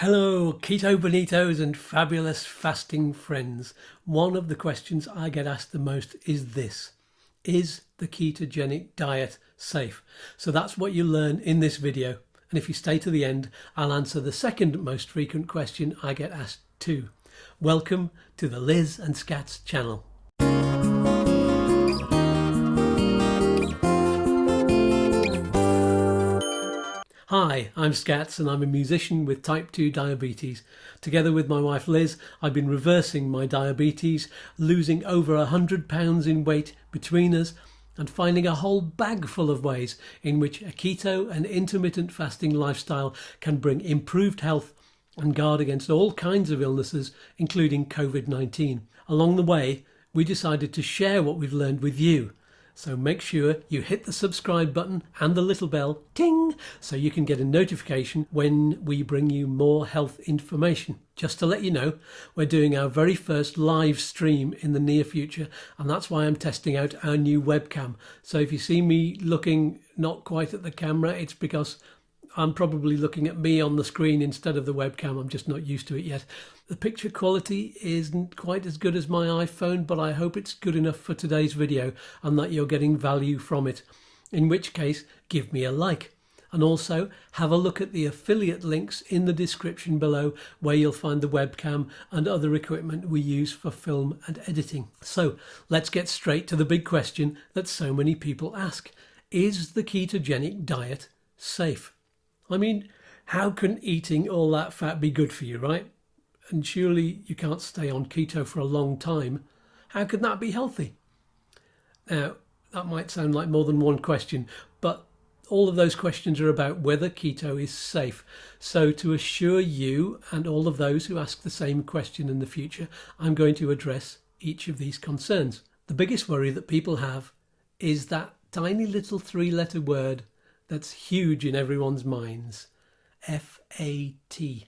Hello, Keto Bonitos and fabulous fasting friends. One of the questions I get asked the most is this: is the ketogenic diet safe? So that's what you learn in this video. And if you stay to the end, I'll answer the second most frequent question I get asked too. Welcome to the Liz and Skatz channel. Hi, I'm Skatz and I'm a musician with type 2 diabetes. Together with my wife Liz, I've been reversing my diabetes, losing over 100 pounds in weight between us, and finding a whole bag full of ways in which a keto and intermittent fasting lifestyle can bring improved health and guard against all kinds of illnesses, including COVID-19. Along the way, we decided to share what we've learned with you. So make sure you hit the subscribe button and the little bell, ting, so you can get a notification when we bring you more health information. Just to let you know, we're doing our very first live stream in the near future, and that's why I'm testing out our new webcam. So if you see me looking not quite at the camera, it's because I'm probably looking at me on the screen instead of the webcam. I'm just not used to it yet. The picture quality isn't quite as good as my iPhone, but I hope it's good enough for today's video and that you're getting value from it. In which case, give me a like. And also, have a look at the affiliate links in the description below, where you'll find the webcam and other equipment we use for film and editing. So, let's get straight to the big question that so many people ask. Is the ketogenic diet safe? I mean, how can eating all that fat be good for you, right? And surely you can't stay on keto for a long time. How could that be healthy? Now, that might sound like more than one question, but all of those questions are about whether keto is safe. So to assure you and all of those who ask the same question in the future, I'm going to address each of these concerns. The biggest worry that people have is that tiny little three-letter word that's huge in everyone's minds. F-A-T.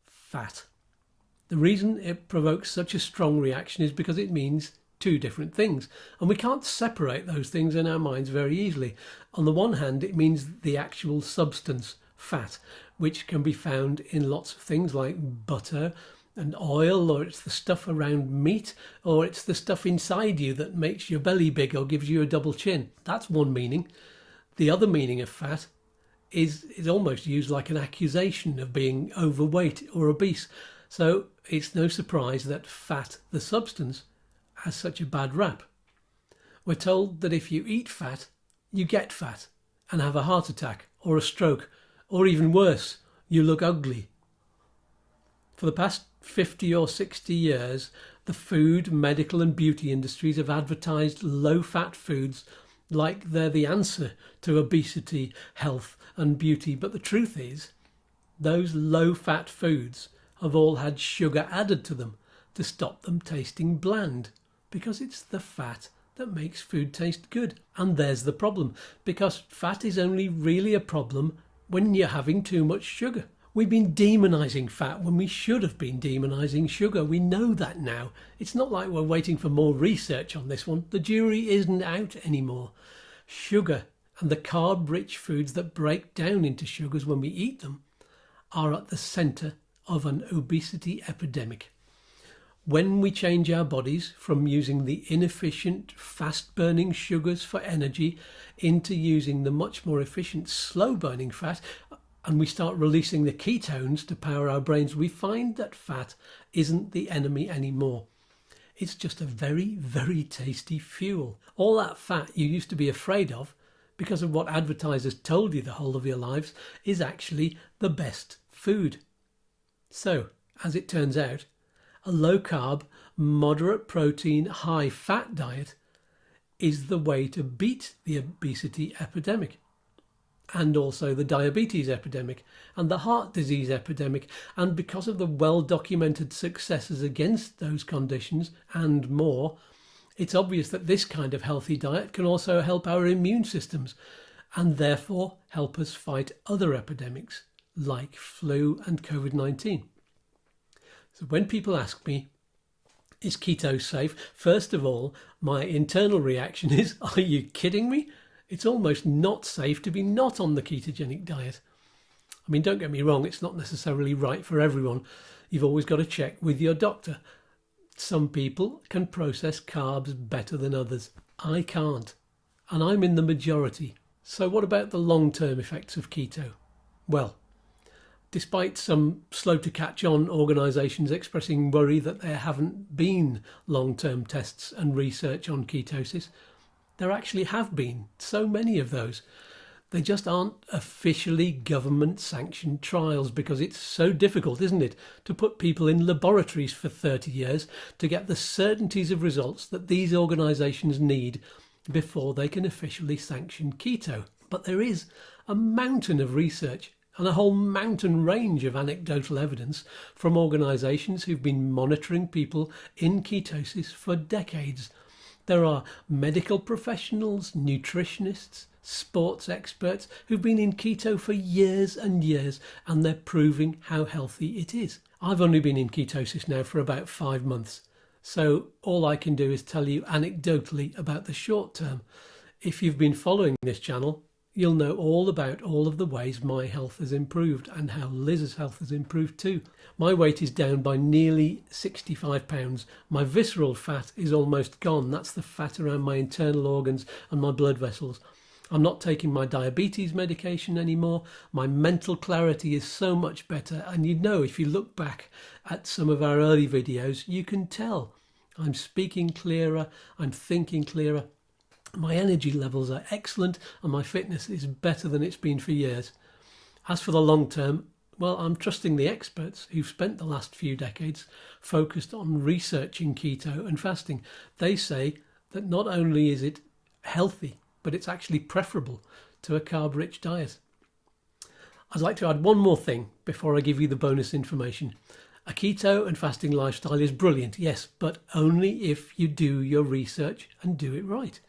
Fat. The reason it provokes such a strong reaction is because it means two different things, and we can't separate those things in our minds very easily. On the one hand, it means the actual substance, fat, which can be found in lots of things like butter and oil, or it's the stuff around meat, or it's the stuff inside you that makes your belly big or gives you a double chin. That's one meaning. The other meaning of fat is almost used like an accusation of being overweight or obese. So it's no surprise that fat, the substance, has such a bad rap. We're told that if you eat fat, you get fat and have a heart attack or a stroke, or even worse, you look ugly. For the past 50 or 60 years, the food, medical and beauty industries have advertised low-fat foods like they're the answer to obesity, health and beauty. But the truth is, those low-fat foods have all had sugar added to them to stop them tasting bland, because it's the fat that makes food taste good. And there's the problem, because fat is only really a problem when you're having too much sugar. We've been demonizing fat when we should have been demonizing sugar. We know that now. It's not like we're waiting for more research on this one. The jury isn't out anymore. Sugar and the carb-rich foods that break down into sugars when we eat them are at the center of an obesity epidemic. When we change our bodies from using the inefficient, fast-burning sugars for energy into using the much more efficient, slow-burning fat, and we start releasing the ketones to power our brains, we find that fat isn't the enemy anymore. It's just a very, very tasty fuel. All that fat you used to be afraid of, because of what advertisers told you the whole of your lives, is actually the best food. So, as it turns out, a low-carb, moderate protein, high-fat diet is the way to beat the obesity epidemic, and also the diabetes epidemic and the heart disease epidemic. And because of the well-documented successes against those conditions and more, it's obvious that this kind of healthy diet can also help our immune systems and therefore help us fight other epidemics like flu and COVID-19. So when people ask me, is keto safe? First of all, my internal reaction is, are you kidding me? It's almost not safe to be not on the ketogenic diet. I mean, don't get me wrong, it's not necessarily right for everyone. You've always got to check with your doctor. Some people can process carbs better than others. I can't, and I'm in the majority. So what about the long-term effects of keto? Well, despite some slow to catch on organisations expressing worry that there haven't been long-term tests and research on ketosis, there actually have been so many of those. They just aren't officially government-sanctioned trials because it's so difficult, isn't it, to put people in laboratories for 30 years to get the certainties of results that these organisations need before they can officially sanction keto. But there is a mountain of research and a whole mountain range of anecdotal evidence from organisations who've been monitoring people in ketosis for decades. There are medical professionals, nutritionists, sports experts who've been in keto for years and years, and they're proving how healthy it is. I've only been in ketosis now for about 5 months, so all I can do is tell you anecdotally about the short term. If you've been following this channel, you'll know all about all of the ways my health has improved and how Liz's health has improved too. My weight is down by nearly 65 pounds. My visceral fat is almost gone. That's the fat around my internal organs and my blood vessels. I'm not taking my diabetes medication anymore. My mental clarity is so much better. And you know, if you look back at some of our early videos, you can tell I'm speaking clearer, I'm thinking clearer. My energy levels are excellent and my fitness is better than it's been for years. As for the long term, well, I'm trusting the experts who've spent the last few decades focused on researching keto and fasting. They say that not only is it healthy, but it's actually preferable to a carb-rich diet. I'd like to add one more thing before I give you the bonus information. A keto and fasting lifestyle is brilliant, yes, but only if you do your research and do it right.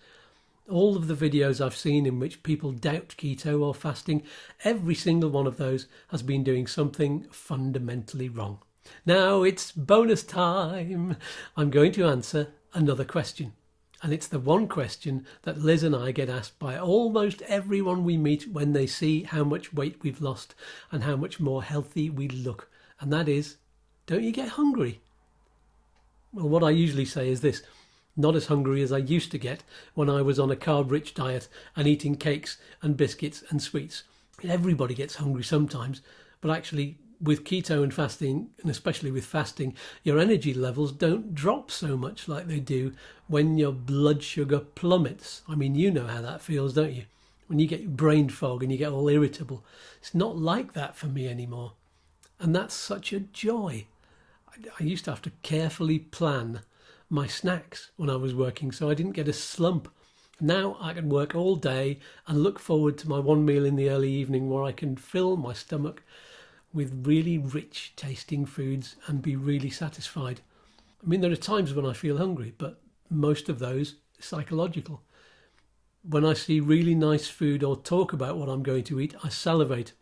All of the videos I've seen in which people doubt keto or fasting, every single one of those has been doing something fundamentally wrong. Now it's bonus time. I'm going to answer another question. And it's the one question that Liz and I get asked by almost everyone we meet when they see how much weight we've lost and how much more healthy we look. And that is, don't you get hungry? Well, what I usually say is this: not as hungry as I used to get when I was on a carb-rich diet and eating cakes and biscuits and sweets. Everybody gets hungry sometimes, but actually with keto and fasting, and especially with fasting, your energy levels don't drop so much like they do when your blood sugar plummets. I mean, you know how that feels, don't you? When you get brain fog and you get all irritable. It's not like that for me anymore. And that's such a joy. I used to have to carefully plan my snacks when I was working so I didn't get a slump. Now I can work all day and look forward to my one meal in the early evening where I can fill my stomach with really rich tasting foods and be really satisfied. I mean, there are times when I feel hungry, but most of those are psychological. When I see really nice food or talk about what I'm going to eat, I salivate.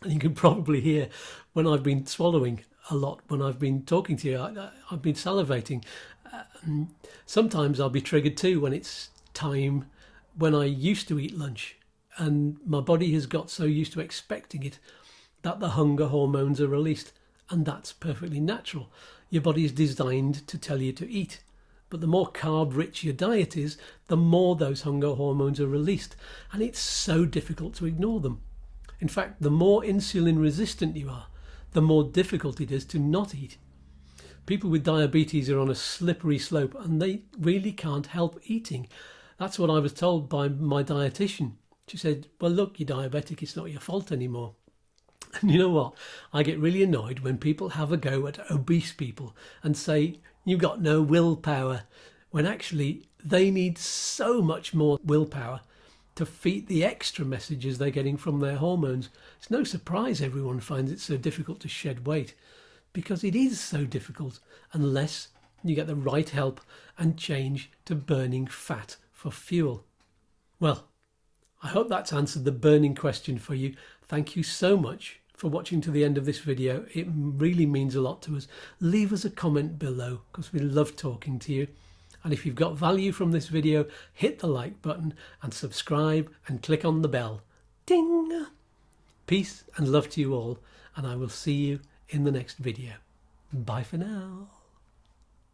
And you can probably hear when I've been swallowing a lot, when I've been talking to you, I've been salivating. Sometimes I'll be triggered too when it's time when I used to eat lunch and my body has got so used to expecting it that the hunger hormones are released, and that's perfectly natural. Your body is designed to tell you to eat, but the more carb-rich your diet is, the more those hunger hormones are released, and it's so difficult to ignore them. In fact, the more insulin-resistant you are, the more difficult it is to not eat. People with diabetes are on a slippery slope, and they really can't help eating. That's what I was told by my dietitian. She said, well, look, you're diabetic, it's not your fault anymore. And you know what? I get really annoyed when people have a go at obese people and say, you've got no willpower, when actually they need so much more willpower to feed the extra messages they're getting from their hormones. It's no surprise everyone finds it so difficult to shed weight, because it is so difficult unless you get the right help and change to burning fat for fuel. Well, I hope that's answered the burning question for you. Thank you so much for watching to the end of this video. It really means a lot to us. Leave us a comment below because we love talking to you. And if you've got value from this video, hit the like button and subscribe and click on the bell. Ding! Peace and love to you all, and I will see you in the next video. Bye for now.